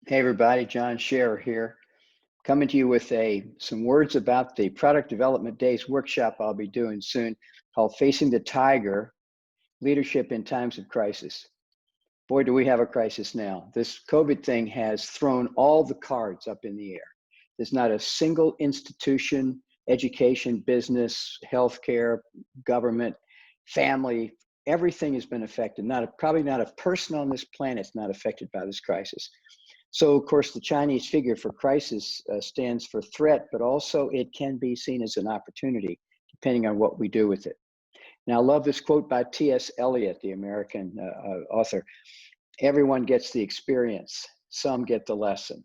Hey everybody, John Scherer here, coming to you with some words about the Product Development Days workshop I'll be doing soon called Facing the Tiger, Leadership in Times of Crisis. Boy, do we have a crisis now. This COVID thing has thrown all the cards up in the air. There's not a single institution, education, business, healthcare, government, family, everything has been affected. Probably not a person on this planet is not affected by this crisis. So, of course, the Chinese figure for crisis stands for threat, but also it can be seen as an opportunity, depending on what we do with it. Now, I love this quote by T.S. Eliot, the American author. Everyone gets the experience, some get the lesson.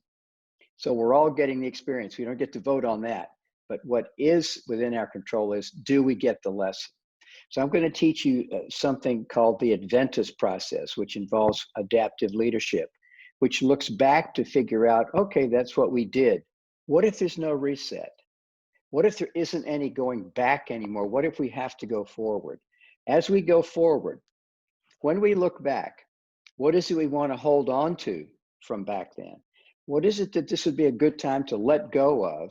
So we're all getting the experience. We don't get to vote on that. But what is within our control is, do we get the lesson? So I'm going to teach you something called the Adventus Process, which involves adaptive leadership, which looks back to figure out, okay, that's what we did. What if there's no reset? What if there isn't any going back anymore? What if we have to go forward? As we go forward, when we look back, what is it we want to hold on to from back then? What is it that this would be a good time to let go of?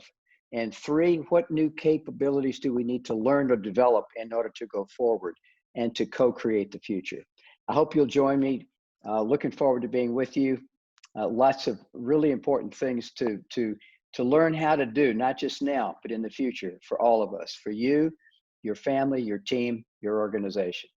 And three, what new capabilities do we need to learn or develop in order to go forward and to co-create the future? I hope you'll join me. Looking forward to being with you. Lots of really important things to learn how to do, not just now, but in the future for all of us, for you, your family, your team, your organization.